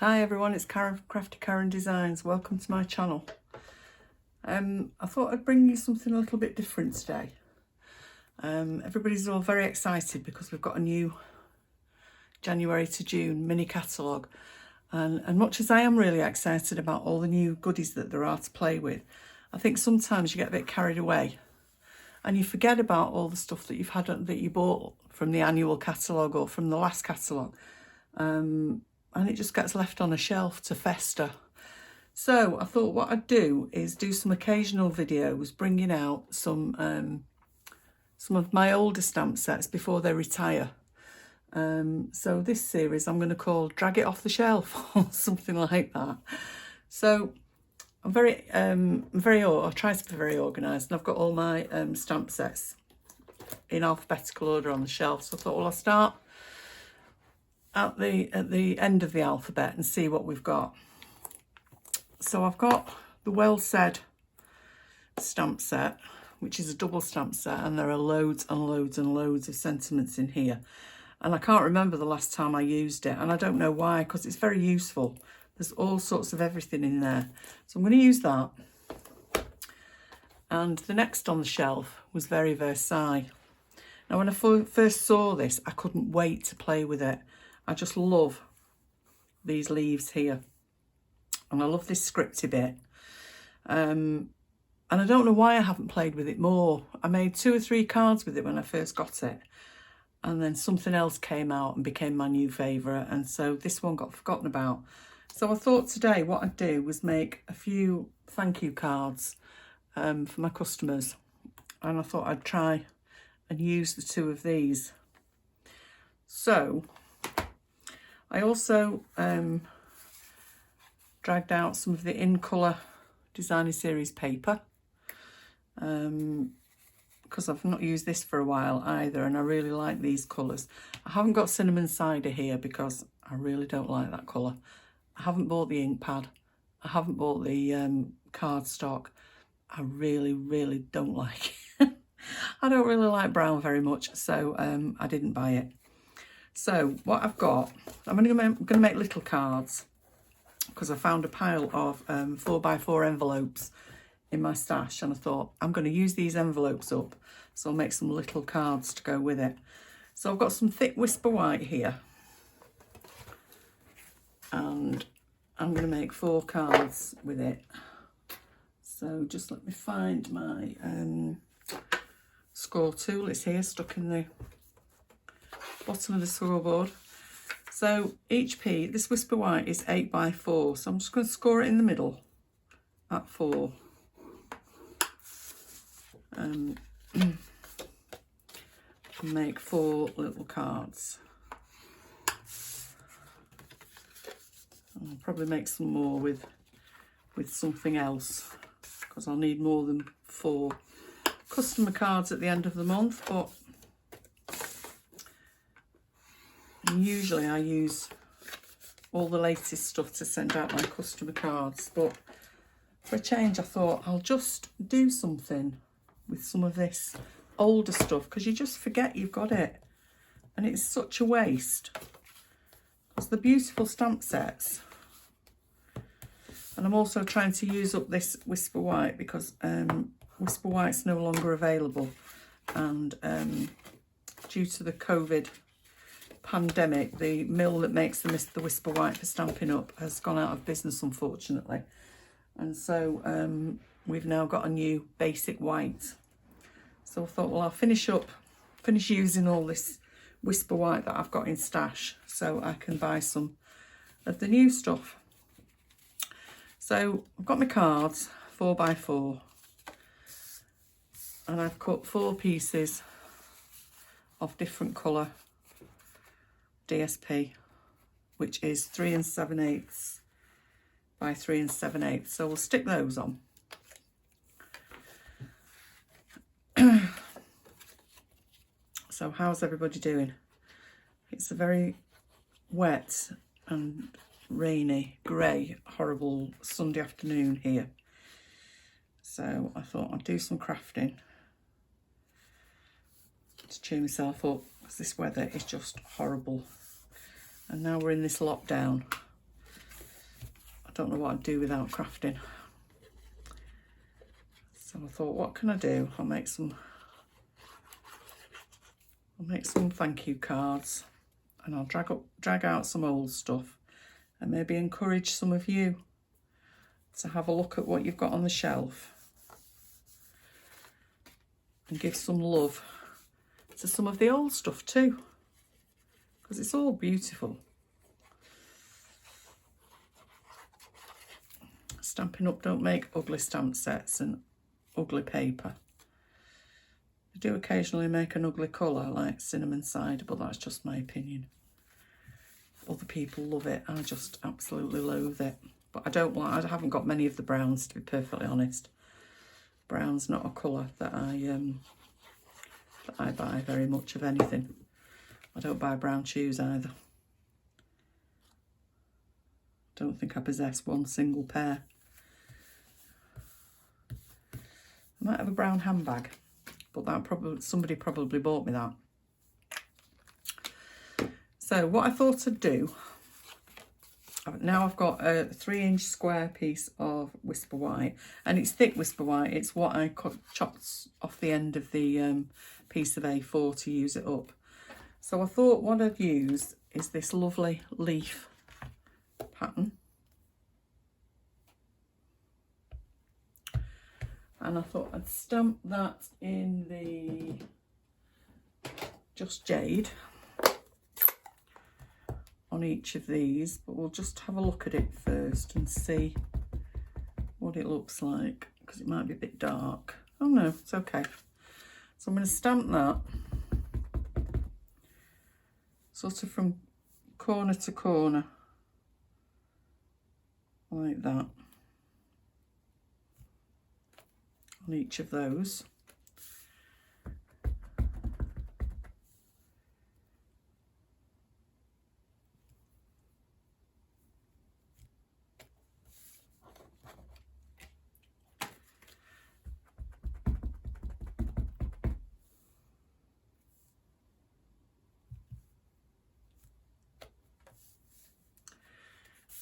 Hi everyone, it's Karen from Craftykarendesigns. Welcome to my channel. I thought I'd bring you something a little bit different today. Everybody's all very excited because we've got a new January to June mini catalogue. And much as I am really excited about all the new goodies that there are to play with, I think sometimes you get a bit carried away and you forget about all the stuff that you bought from the annual catalogue or from the last catalogue. And it just gets left on a shelf to fester. So I thought what I'd do is do some occasional videos bringing out some of my older stamp sets before they retire. So this series I'm going to call Drag It Off the Shelf or something like that. So I'm I try to be very organised, and I've got all my stamp sets in alphabetical order on the shelf. So I thought, well, I'll start at the end of the alphabet and see what we've got. So I've got the Well Said stamp set, which is a double stamp set, and there are loads and loads and loads of sentiments in here. And I can't remember the last time I used it, and I don't know why, because it's very useful. There's all sorts of everything in there. So I'm going to use that. And the next on the shelf was Very Versailles. Now, when I first saw this, I couldn't wait to play with it. I just love these leaves here. And I love this scripty bit. And I don't know why I haven't played with it more. I made 2 or 3 cards with it when I first got it. And then something else came out and became my new favourite. And so this one got forgotten about. So I thought today what I'd do was make a few thank you cards for my customers. And I thought I'd try and use the 2 of these. So I also dragged out some of the In Colour Designer Series paper because I've not used this for a while either, and I really like these colours. I haven't got Cinnamon Cider here because I really don't like that colour. I haven't bought the ink pad. I haven't bought the cardstock. I really, really don't like it. I don't really like brown very much, so I didn't buy it. So what I've got, I'm going to make little cards because I found a pile of 4x4 envelopes in my stash, and I thought I'm going to use these envelopes up, so I'll make some little cards to go with it. So I've got some thick Whisper White here, and I'm going to make 4 cards with it. So just let me find my score tool. It's here, stuck in the bottom of the scoreboard. So each piece, this Whisper White is 8x4, so I'm just going to score it in the middle at 4. And make 4 little cards. I'll probably make some more with something else, because I'll need more than 4 customer cards at the end of the month. But usually I use all the latest stuff to send out my customer cards, but for a change I thought I'll just do something with some of this older stuff, because you just forget you've got it, and it's such a waste, because they're beautiful stamp sets. And I'm also trying to use up this Whisper White because Whisper White's no longer available, and due to the COVID pandemic, the mill that makes the Whisper White for Stampin' Up has gone out of business, unfortunately. And so we've now got a new basic white. So I thought, well, I'll finish using all this Whisper White that I've got in stash, so I can buy some of the new stuff. So I've got my cards, 4x4, and I've cut 4 pieces of different colour DSP, which is 3 7/8 by 3 7/8. So we'll stick those on. So how's everybody doing? It's a very wet and rainy, grey, horrible Sunday afternoon here. So I thought I'd do some crafting to cheer myself up, because this weather is just horrible. And now we're in this lockdown. don't know what I'd do without crafting. So I thought, what can I do? I'll make some thank you cards, and I'll drag out some old stuff and maybe encourage some of you to have a look at what you've got on the shelf and give some love to some of the old stuff too, because it's all beautiful. Stampin' Up don't make ugly stamp sets and ugly paper. They do occasionally make an ugly colour like cinnamon cider, but that's just my opinion. Other people love it. I just absolutely loathe it. But I haven't got many of the browns, to be perfectly honest. Brown's not a colour that I buy very much of anything. I don't buy brown shoes either. Don't think I possess one single pair. I might have a brown handbag, but somebody probably bought me that. So what I thought I'd do, now I've got a 3-inch square piece of Whisper White, and it's thick Whisper White. It's what I chopped off the end of the piece of A4 to use it up. So I thought what I'd use is this lovely leaf pattern. And I thought I'd stamp that in the Just Jade on each of these, but we'll just have a look at it first and see what it looks like, because it might be a bit dark. Oh no, it's okay. So I'm going to stamp that sort of from corner to corner like that on each of those.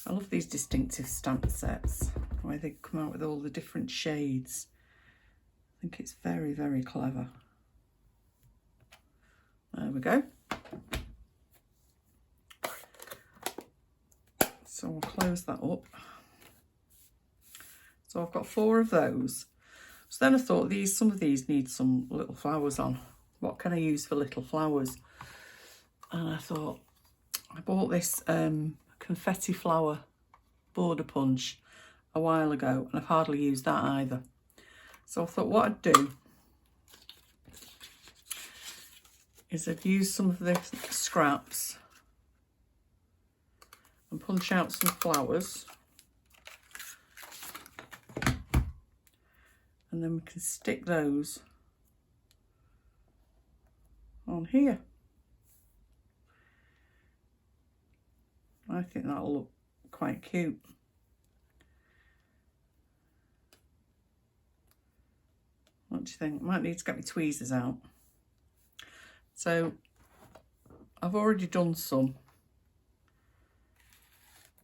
I love these distinctive stamp sets, where they come out with all the different shades. I think it's very, very clever. There we go. So we'll close that up. So I've got 4 of those. So then I thought some of these need some little flowers on. What can I use for little flowers? And I thought, I bought this confetti flower border punch a while ago, and I've hardly used that either. So I thought what I'd do is I'd use some of the scraps and punch out some flowers, and then we can stick those on here. I think that'll look quite cute. What do you think? Might need to get my tweezers out. So I've already done some,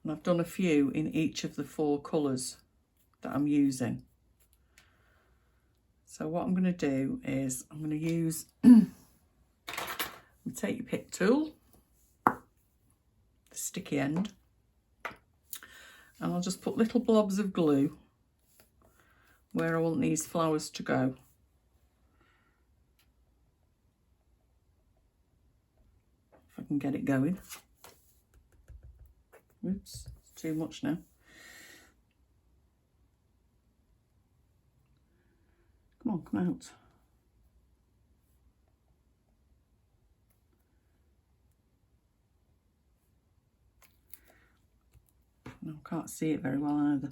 and I've done a few in each of the 4 colours that I'm using. So what I'm going to do is I'm going to use, take your pick tool, the sticky end, and I'll just put little blobs of glue where I want these flowers to go. If I can get it going. Oops, it's too much now. Come on, come out. No, I can't see it very well either.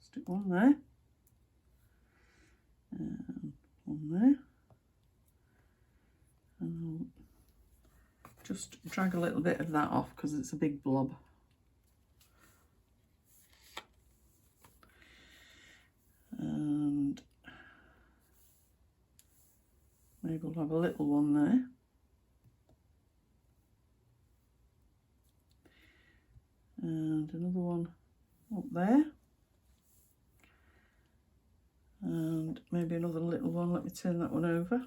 Stick one there. And one there. And I'll just drag a little bit of that off because it's a big blob. And maybe we'll have a little one there. and another one up there, and maybe another little one. Let me turn that one over.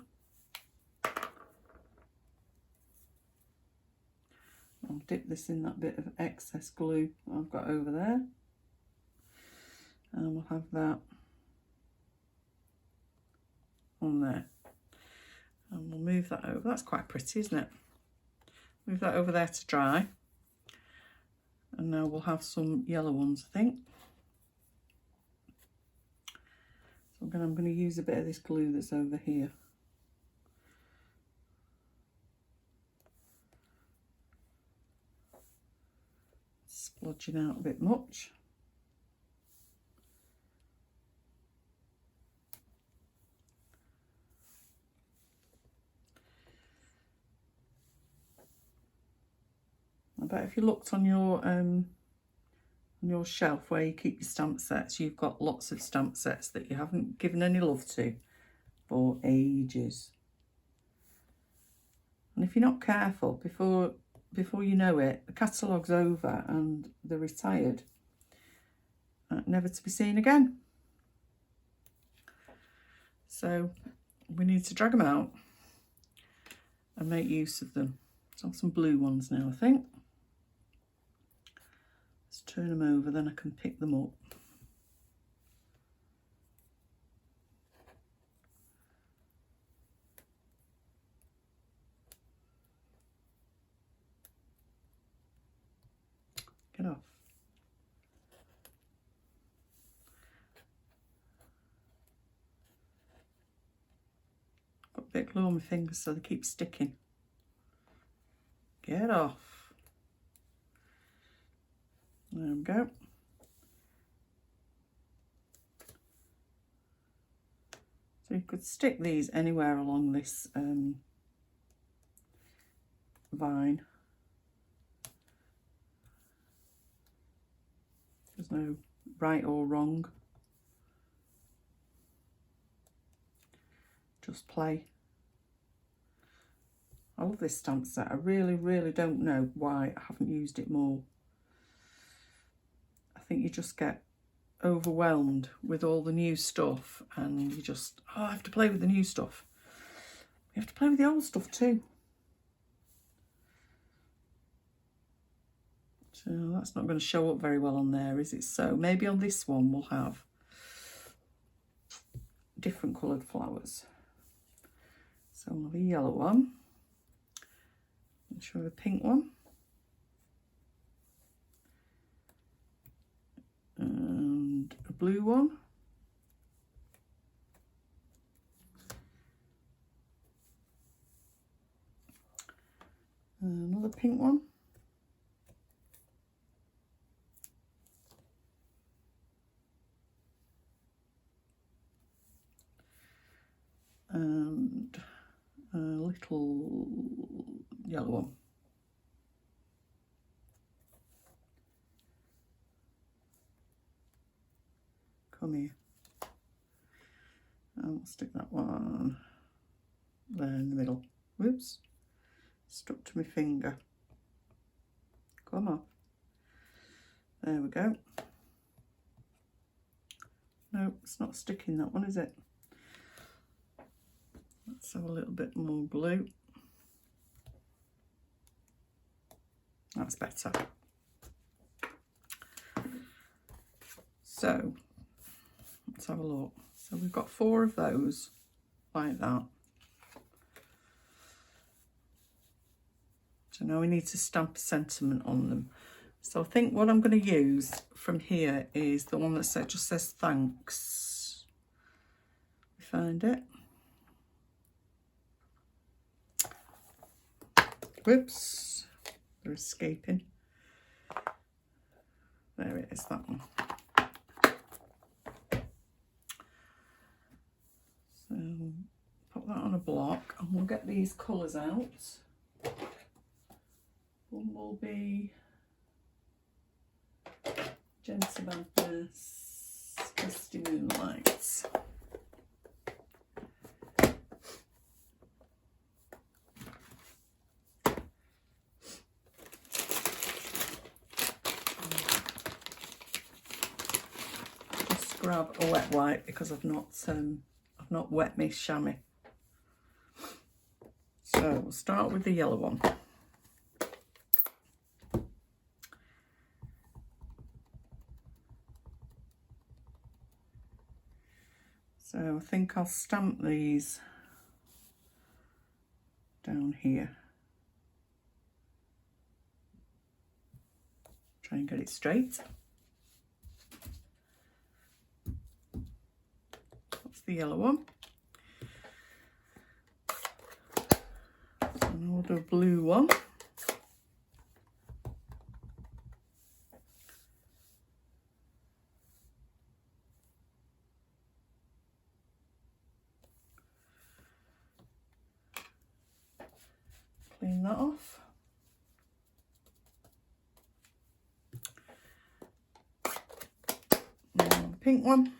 I'll dip this in that bit of excess glue I've got over there, and we'll have that on there, and we'll move that over. That's quite pretty, isn't it? Move that over there to dry, and now we'll have some yellow ones, I think. So I'm going to use a bit of this glue that's over here. Splodging out a bit much. I bet if you looked on your shelf where you keep your stamp sets, you've got lots of stamp sets that you haven't given any love to for ages. And if you're not careful, before you know it, the catalogue's over and they're retired, never to be seen again. So we need to drag them out and make use of them. So some blue ones now, I think. Let's turn them over, then I can pick them up. Get off. Got a bit of glue on my fingers so they keep sticking. Get off. There we go. So you could stick these anywhere along this vine. There's no right or wrong. Just play. I love this stamp set. I really, really don't know why I haven't used it more. I think you just get overwhelmed with all the new stuff and you just, oh, I have to play with the new stuff. You have to play with the old stuff too. So that's not going to show up very well on there, is it? So maybe on this one we'll have different coloured flowers. So we'll have a yellow one. I'm sure a pink one. And a blue one. Another pink one. And a little yellow one. Come here. And we'll stick that one there in the middle. Whoops, stuck to my finger. Come on. There we go. No, it's not sticking, that one, is it? Let's have a little bit more glue. That's better. So let's have a look. So we've got 4 of those like that. So now we need to stamp a sentiment on them. So I think what I'm going to use from here is the one that just says thanks. We find it. Whoops, they're escaping. There it is, that one. So put that on a block and we'll get these colours out. Bumblebee, Gentle Madness, Misty Moonlight. grab a wet wipe because I've not wet my chamois. So we'll start with the yellow one. So I think I'll stamp these down here. Try and get it straight. That's the yellow one. So now we'll do a blue one. Clean that off. Now pink one.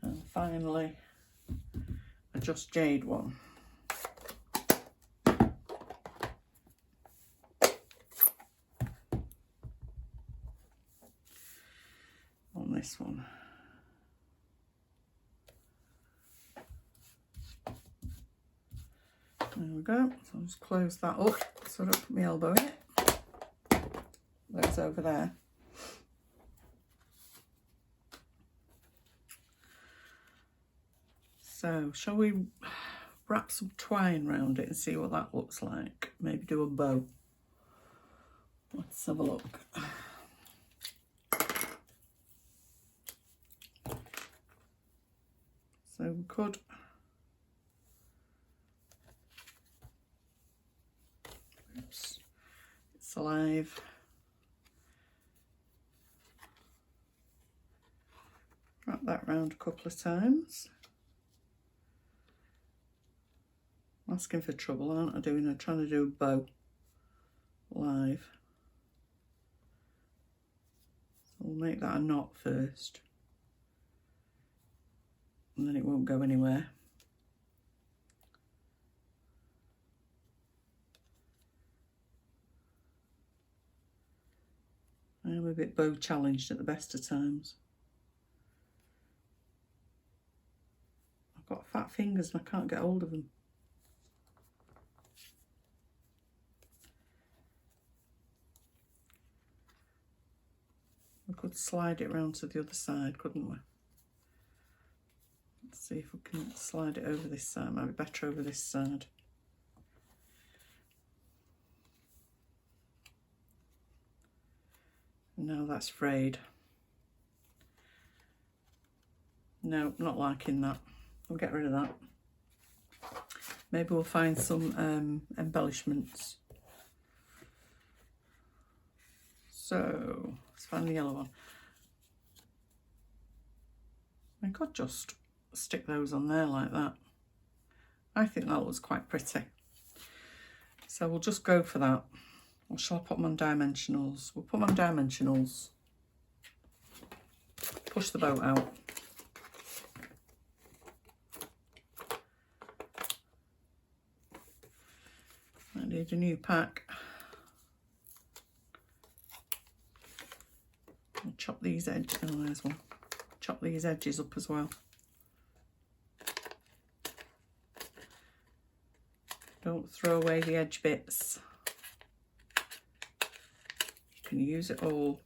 And finally, a Just Jade one. On this one. There we go. So I'll just close that up so I don't put my elbow in it. That's over there. So shall we wrap some twine around it and see what that looks like? Maybe do a bow. Let's have a look. So we could oops, it's alive. Wrap that round a couple of times. I'm asking for trouble, aren't I? Trying to do a bow live. So we'll make that a knot first. And then it won't go anywhere. I'm a bit bow challenged at the best of times. I've got fat fingers and I can't get hold of them. We could slide it round to the other side, couldn't we? Let's see if we can slide it over this side. Might be better over this side. No, that's frayed. No, not liking that. We'll get rid of that. Maybe we'll find some embellishments. So let's find the yellow one. I could just stick those on there like that. I think that looks quite pretty. So we'll just go for that. Or shall I put them on dimensionals? We'll put them on dimensionals. Push the boat out. I need a new pack. I'll chop these edges. Oh, there's one. Chop these edges up as well. Don't throw away the edge bits. You can use it all.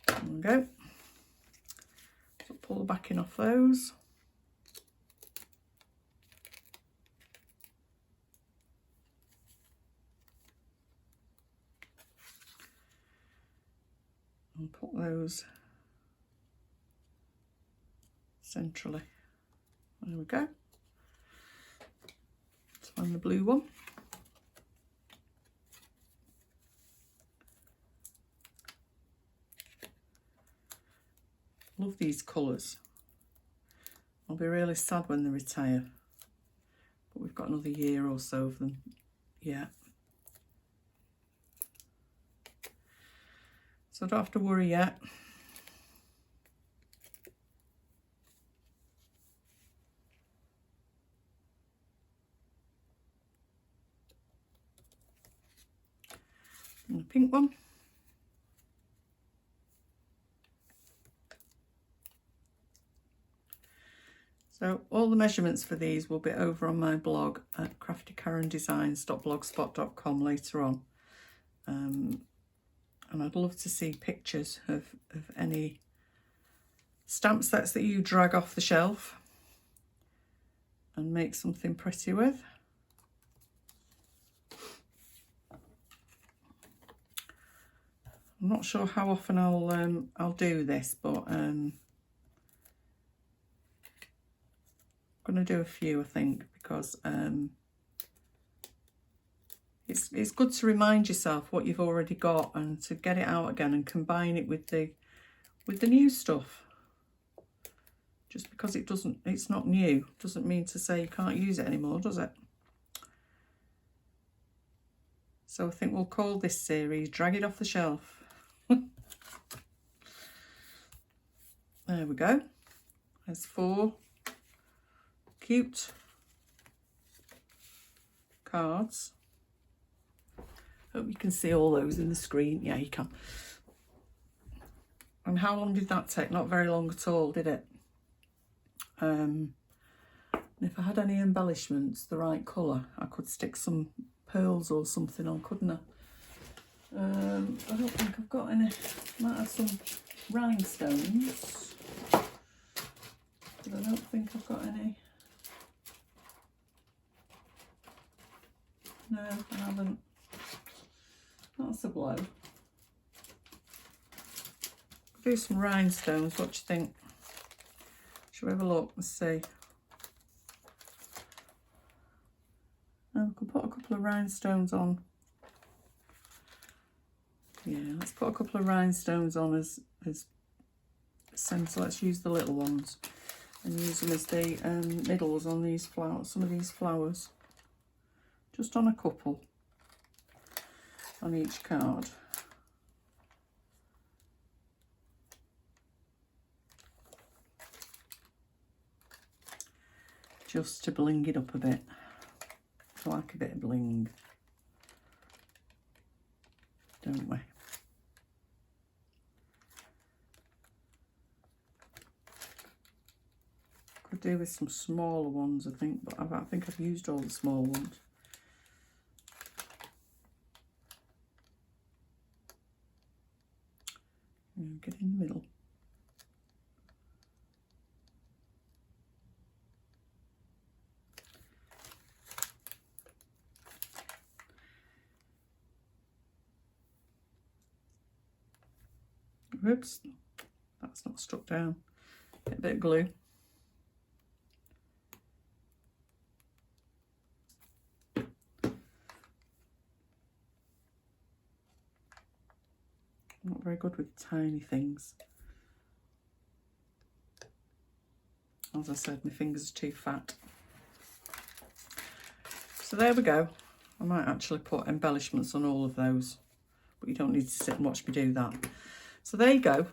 There we go. So pull the backing off those. And put those centrally. There we go. Let's find the blue one. Love these colours. I'll be really sad when they retire, but we've got another year or so of them yet. So I don't have to worry yet. And a pink one. So all the measurements for these will be over on my blog at craftykarendesigns.blogspot.com later on. And I'd love to see pictures of any stamp sets that you drag off the shelf and make something pretty with. I'm not sure how often I'll do this, but I'm going to do a few, I think, because it's good to remind yourself what you've already got and to get it out again and combine it with the new stuff. Just because it's not new doesn't mean to say you can't use it anymore, does it? So I think we'll call this series Drag It Off the Shelf. There we go. There's 4 cute cards. Hope you can see all those in the screen. Yeah, you can. And how long did that take? Not very long at all, did it? If I had any embellishments, the right colour, I could stick some pearls or something on, couldn't I? I don't think I've got any. Might have some rhinestones, but I don't think I've got any. No, I haven't. That's a blow. Do some rhinestones. What do you think? Shall we have a look and see? We can put a couple of rhinestones on. Yeah, let's put a couple of rhinestones on as centre. Let's use the little ones and use them as the middles on these flowers. Some of these flowers, just on a couple on each card. Just to bling it up a bit. I like a bit of bling, don't we? Could do with some smaller ones, I think, but I think I've used all the small ones. Get in the middle. Oops, that's not stuck down. Get a bit of glue. I'm not very good with tiny things. As I said, my fingers are too fat. So there we go. I might actually put embellishments on all of those, but you don't need to sit and watch me do that. So there you go.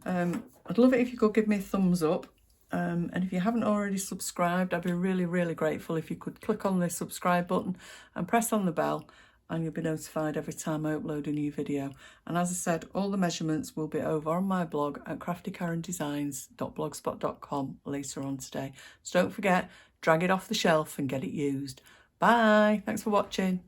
I'd love it if you could give me a thumbs up. And if you haven't already subscribed, I'd be really, really grateful if you could click on the subscribe button and press on the bell, and you'll be notified every time I upload a new video. And as I said, all the measurements will be over on my blog at craftykarendesigns.blogspot.com later on today. So don't forget, drag it off the shelf and get it used. Bye. Thanks for watching.